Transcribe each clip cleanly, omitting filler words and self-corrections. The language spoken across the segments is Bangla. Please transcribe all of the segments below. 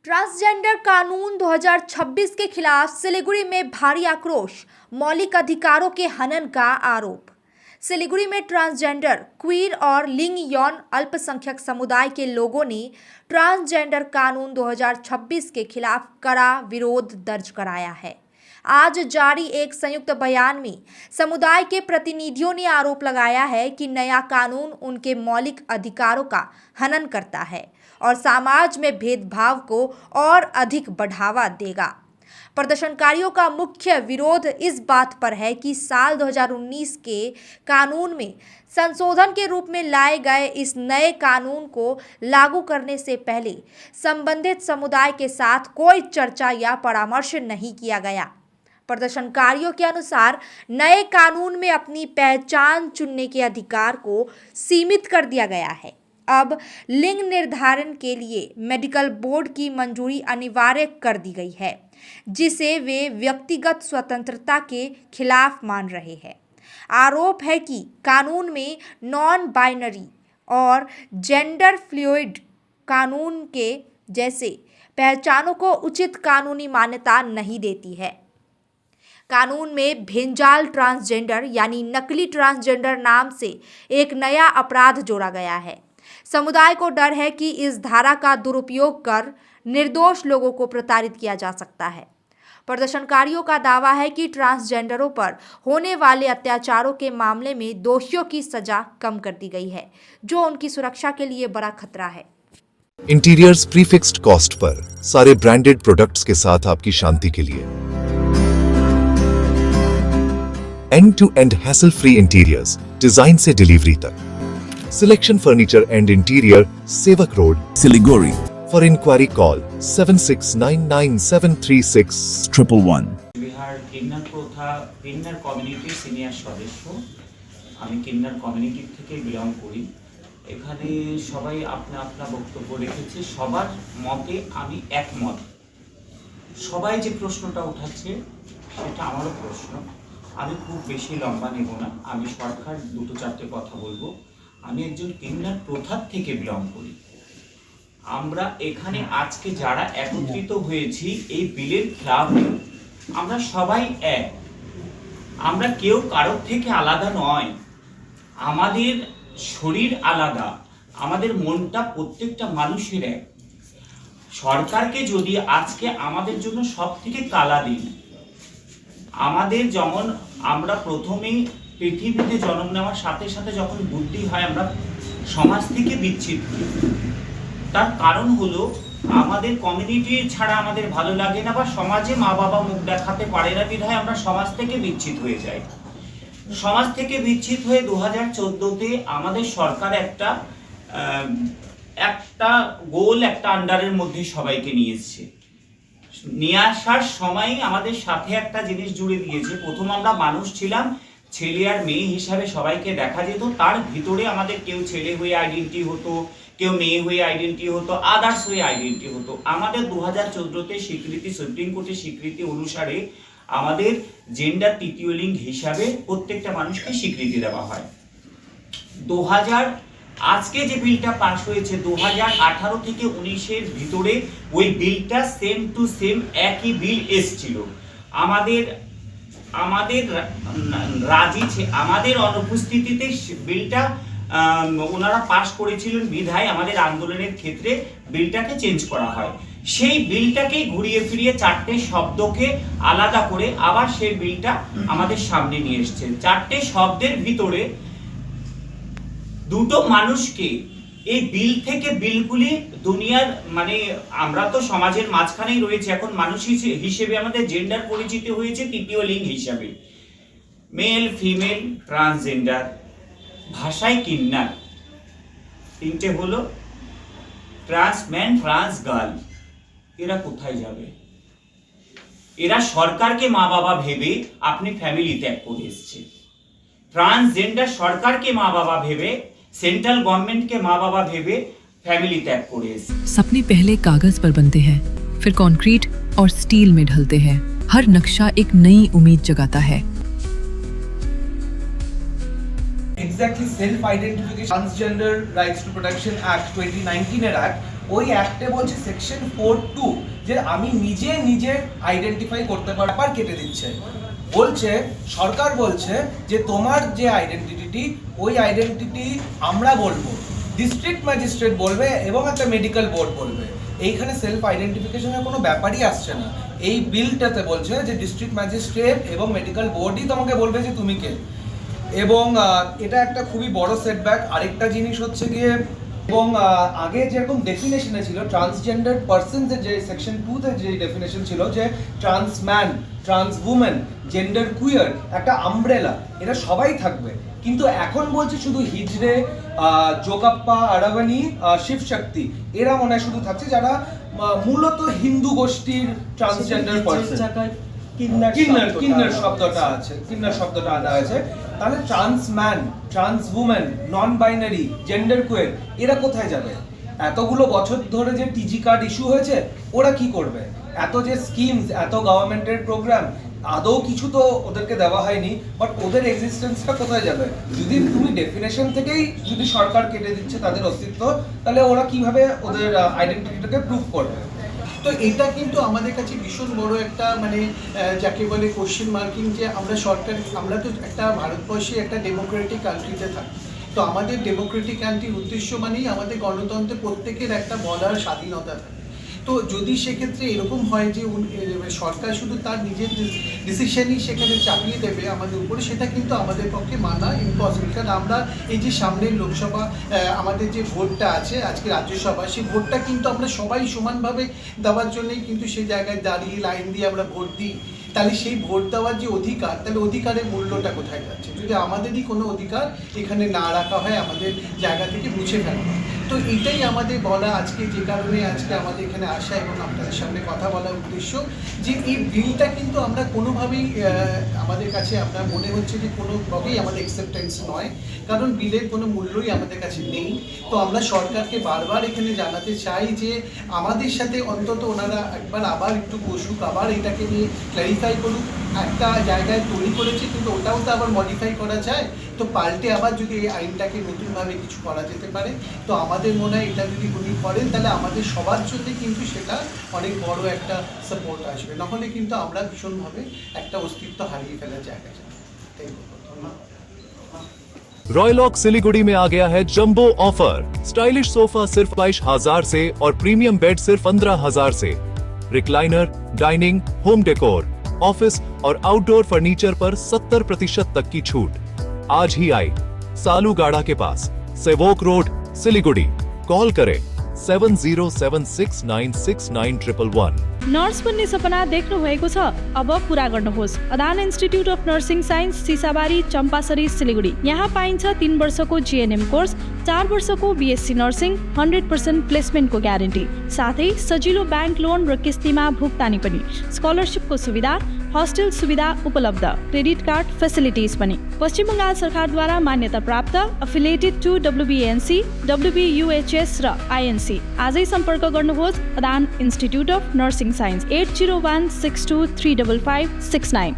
ट्रांसजेंडर कानून 2026 के खिलाफ सिलीगुड़ी में भारी आक्रोश, मौलिक अधिकारों के हनन का आरोप। सिलीगुड़ी में ट्रांसजेंडर, क्वीर और लिंग यौन अल्पसंख्यक समुदाय के लोगों ने ट्रांसजेंडर कानून 2026 के खिलाफ कड़ा विरोध दर्ज कराया है। आज जारी एक संयुक्त बयान में समुदाय के प्रतिनिधियों ने आरोप लगाया है कि नया कानून उनके मौलिक अधिकारों का हनन करता है और समाज में भेदभाव को और अधिक बढ़ावा देगा। प्रदर्शनकारियों का मुख्य विरोध इस बात पर है कि साल 2019 के कानून में संशोधन के रूप में लाए गए इस नए कानून को लागू करने से पहले संबंधित समुदाय के साथ कोई चर्चा या परामर्श नहीं किया गया। प्रदर्शनकारियों के अनुसार नए कानून में अपनी पहचान चुनने के अधिकार को सीमित कर दिया गया है। अब लिंग निर्धारण के लिए मेडिकल बोर्ड की मंजूरी अनिवार्य कर दी गई है, जिसे वे व्यक्तिगत स्वतंत्रता के खिलाफ मान रहे हैं। आरोप है कि कानून में नॉन बाइनरी और जेंडर फ्लूइड कानून के जैसे पहचानों को उचित कानूनी मान्यता नहीं देती है। कानून में भेंजाल ट्रांसजेंडर यानी नकली ट्रांसजेंडर नाम से एक नया अपराध जोड़ा गया है। समुदाय को डर है कि इस धारा का दुरुपयोग कर निर्दोष लोगों को प्रताड़ित किया जा सकता है। प्रदर्शनकारियों का दावा है कि ट्रांसजेंडरों पर होने वाले अत्याचारों के मामले में दोषियों की सजा कम कर दी गई है, जो उनकी सुरक्षा के लिए बड़ा खतरा है। इंटीरियर्स प्रीफिक्स्ड कॉस्ट पर सारे ब्रांडेड प्रोडक्ट्स के साथ आपकी शांति के लिए end-to-end hassle free interiors, design से डिलीवरी तक। सिलेक्शन फर्नीचर एंड इंटीरियर, सेवक road, Siliguri. For inquiry call 7699736111। Bihar Kinnar প্রথা কিন্নার কমিউনিটির সিনিয়র সদস্য। আমি কিন্নার কমিউনিটি থেকে বিলং করি। এখানে সবাই আপনা বক্তব্য রেখেছে, সবার মতে আমি একমত। সবাই যে প্রশ্নটা উঠাচ্ছে সেটা আমারও প্রশ্ন। আমি খুব বেশি লম্বা নেব না, আমি শর্টকাট দুটো চারটে কথা বলবো। আমি একজন কিন্নার প্রথার থেকে বিলং করি। আমরা এখানে আজকে যারা একত্রিত হয়েছি এই বিলের খেলাফে, আমরা সবাই এক। আমরা কেউ কারোর থেকে আলাদা নয়। আমাদের শরীর আলাদা, আমাদের মনটা প্রত্যেকটা মানুষের এক। সরকারকে যদি আজকে আমাদের জন্য সব থেকে কালা দিন, আমাদের যেমন আমরা প্রথমেই পৃথিবীতে জন্ম নেওয়ার সাথে সাথে যখন বুদ্ধি হয় আমরা সমাজ থেকে বিচ্ছিন্ন। তার কারণ হলো আমাদের কমিউনিটি ছাড়া আমাদের ভালো লাগে না, বা সমাজে মা বাবা মুখ দেখাতে পারে না বিধায় আমরা সমাজ থেকে বিচ্ছিত হয়ে যাই। সমাজ থেকে বিচ্ছিত হয়ে 2014-তে আমাদের সরকার একটা গোল একটা আন্ডারের মধ্যে সবাইকে নিয়ে এসেছে। নিয়ে আসার সময় আমাদের সাথে একটা জিনিস জুড়ে দিয়েছে। প্রথম আমরা মানুষ ছিলাম, ছেলে আর মেয়ে হিসাবে সবাইকে দেখা যেত। তার ভিতরে আমাদের কেউ ছেলে হয়ে আইডেন্টি হতো, কেউ মেয়ে হয়ে আইডেন্টি হতো, আদার্স হয়ে আইডেন্টি হতো। আমাদের 2014-তে স্বীকৃতি, সুপ্রিম কোর্টের স্বীকৃতি অনুসারে আমাদের জেন্ডার তৃতীয় লিঙ্গ হিসাবে প্রত্যেকটা মানুষকে স্বীকৃতি দেওয়া হয়। আজকে যে বিলটা পাস হয়েছে 2018 থেকে 19-এর ভিতরে ওই বিলটা সেম টু সেম একই বিল এসেছিল। আমাদের অনুপস্থিতিতে বিলটা ওনারা পাস করেছিলেন বিধায় আমাদের আন্দোলনের ক্ষেত্রে বিলটাকে চেঞ্জ করা হয়। সেই বিলটাকেই ঘুরিয়ে ফিরিয়ে চারটে শব্দকে আলাদা করে আবার সেই বিলটা আমাদের সামনে নিয়ে এসেছে। চারটে শব্দের ভিতরে দুটো মানুষকে এই বিল থেকে বিলগুলি দুনিয়ার আমরা তো সমাজের মাঝখানেই রয়েছে। এখন মানুষ হিসেবে আমাদের জেন্ডার পরিচিত হয়েছে তৃতীয় লিঙ্গ হিসাবে, মেল, ফিমেল, ট্রান্সজেন্ডার, ভাষায় কিন্নার। তিনটে হলো ট্রান্সম্যান, ট্রান্স গার্ল। এরা কোথায় যাবে? এরা সরকারকে মা বাবা ভেবে আপনি ফ্যামিলি ত্যাগ করে এসছে। ট্রান্সজেন্ডার সরকারকে মা বাবা ভেবে, सेंट्रल गवर्नमेंट के माँ बाबा भेबे फैमिली त्याग करे। सपने पहले कागज पर बनते हैं, फिर कंक्रीट और स्टील में ढलते हैं। हर नक्शा एक नई उम्मीद जगाता है। Exactly, self identification, Transgender Rights to Protection Act 2019 এর অ্যাক্ট ওই অ্যাক্টে বলছে সেকশন 4(2) যে আমি নিজে আইডেন্টিফাই করতে পারবো, ব্যাপার কেটে দিচ্ছে। বলছে সরকার বলছে যে তোমার যে আইডেন্টিটি ওই আইডেন্টিটি আমরা বলবো, ডিস্ট্রিক্ট ম্যাজিস্ট্রেট বলবে এবং একটা মেডিকেল বোর্ড বলবে। এইখানে সেলফ আইডেন্টিফিকেশনের কোনো ব্যাপারই আসছে না। এই বিলটাতে বলছে যে ডিস্ট্রিক্ট ম্যাজিস্ট্রেট এবং মেডিকেল বোর্ডই তোমাকে বলবে যে তুমি কে, এবং এটা একটা খুবই বড় সেটব্যাক। আরেকটা জিনিস হচ্ছে গিয়ে, এবং আগে যেরকম ডেফিনেশনে ছিল ট্রান্সজেন্ডার পার্সনসের যে সেকশন 2-তে যে ডেফিনেশন ছিল যে trans man, trans women, gender queer, একটা আমব্রেলা, এটা সবাই থাকবে। কিন্তু এখন বলছে শুধু হিজড়ে, যোগাপ্পা, আরাবানি, শিবশক্তি, এরা মনে হয় শুধু থাকছে যারা মূলত হিন্দু গোষ্ঠীর ট্রান্সজেন্ডার পার্সন। কিন্নার শব্দটা আছে, কিন্নার শব্দটা আনা আছে। তাহলে ট্রান্স ম্যান, ট্রান্স উমেন, নন বাইনারি, জেন্ডার কুয়ের, এরা কোথায় যাবে? এতগুলো বছর ধরে যে টিজি কার্ড ইস্যু হয়েছে, ওরা কি করবে? এত যে স্কিমস, এত গভর্নমেন্টের প্রোগ্রাম, আদৌ কিছু তো ওদেরকে দেওয়া হয়নি, বাট ওদের এক্সিস্টেন্সটা কোথায় যাবে? যদি তুমি ডেফিনেশন থেকেই যদি সরকার কেটে দিচ্ছে তাদের অস্তিত্ব, তাহলে ওরা কিভাবে ওদের আইডেন্টিটিটাকে প্রুভ করবে? তো এটা কিন্তু আমাদের কাছে ভীষণ বড় একটা মানে যাকে বলে কোশ্চেন মার্কিং, যে আমরা সরকার, আমরা তো একটা ভারতবর্ষে একটা ডেমোক্রেটিক কান্ট্রিতে থাকি। তো আমাদের ডেমোক্রেটিক কান্ট্রির উদ্দেশ্য মানেই আমাদের গণতন্ত্রে প্রত্যেকের একটা বলার স্বাধীনতা থাকে। তো যদি সেক্ষেত্রে এরকম হয় যে সরকার শুধু তার নিজের ডিসিশনই সেখানে চাপিয়ে দেবে আমাদের উপরে, সেটা কিন্তু আমাদের পক্ষে মানা ইম্পসিবল। কারণ আমরা এই যে সামনের লোকসভা আমাদের যে ভোটটা আছে আজকে রাজ্যসভা, সেই ভোটটা কিন্তু আমরা সবাই সমানভাবে দেওয়ার জন্যই কিন্তু সেই জায়গায় দাঁড়িয়ে লাইন দিয়ে আমরা ভোট দিই। তাহলে সেই ভোট দেওয়ার যে অধিকার, তাহলে অধিকারের মূল্যটা কোথায় যাচ্ছে যদি আমাদেরই কোনো অধিকার এখানে না রাখা হয়, আমাদের জায়গা থেকে মুছে ফেলা হয়? তো এটাই আমাদের বলা আজকে, যে কারণে আজকে আমাদের এখানে আসা এবং আপনাদের সামনে কথা বলার উদ্দেশ্য, যে এই বিলটা কিন্তু আমরা কোনোভাবেই আমাদের কাছে আপনার মনে হচ্ছে যে কোনোভাবেই আমাদের অ্যাকসেপ্টেন্স নয়, কারণ বিলের কোনো মূল্যই আমাদের কাছে নেই। তো আমরা সরকারকে বারবার এখানে জানাতে চাই যে আমাদের সাথে অন্তত ওনারা একবার আবার একটু বসুক, আবার এটাকে নিয়ে ক্ল্যারিফাই করুক। একটা জায়গায় তৈরি করেছে কিন্তু ওটাও তো আবার মডিফাই করা যায়, তো পাল্টে আবার যদি এই আইনটাকে নতুনভাবে কিছু করা যেতে পারে, তো আমাদের মনে হয় এটা যদি উনি করেন তাহলে আমাদের সবার জন্য কিন্তু সেটা অনেক বড় একটা সাপোর্ট আসবে। নাহলে কিন্তু আমরা ভীষণভাবে একটা অস্তিত্ব হারিয়ে ফেলার জায়গা যাবে। তাই বলবো। ধন্যবাদ। रॉयलॉक सिलीगुड़ी में आ गया है जंबो ऑफर। स्टाइलिश सोफा सिर्फ 22,000 से और प्रीमियम बेड सिर्फ 15,000 से। Recliner, dining, home decor, office और आउटडोर फर्नीचर पर 70% तक की छूट। आज ही आए सालूगाड़ा के पास, सेवोक रोड, सिलीगुड़ी। कॉल करें 7076969111। नर्स बन्ने सपना देख्नु भएको छ? अब पूरा गर्नुहोस्। Adan institute of nursing science, Sisabari, Champasari, Siliguri. यहाँ पाइन्छ 3 वर्षको जिएनएम कोर्स, 4 वर्षको बीएससी नर्सिङ, 100% प्लेसमेन्टको ग्यारेन्टी, साथै सजिलो ब्याङ्क लोन र किस्तीमा भुक्तानी पनि, स्कलरसिपको सुविधा, हस्टेल सुविधा उपलब्ध, क्रेडिट कार्ड फेसिलिटिज पनि। पश्चिम बङ्गाल सरकारद्वारा मान्यता प्राप्त, अफिलिएटेड टु WBNC, WBUHS र INC। आजै सम्पर्क गर्नुहोस् Adan institute of nursing science, 8016235569।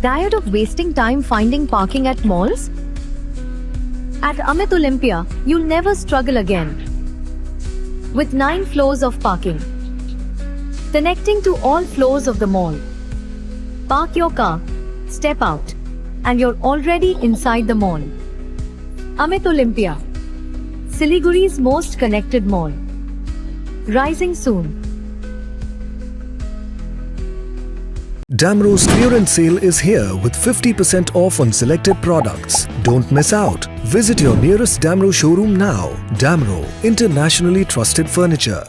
Tired of wasting time finding parking at malls? At Amit Olympia, you'll never struggle again. With 9 floors of parking, connecting to all floors of the mall. Park your car, step out, and you're already inside the mall. Amit Olympia, Siliguri's most connected mall. Rising soon. Damro's clearance sale is here with 50% off on selected products. Don't miss out. Visit your nearest Damro showroom now. Damro, internationally trusted furniture.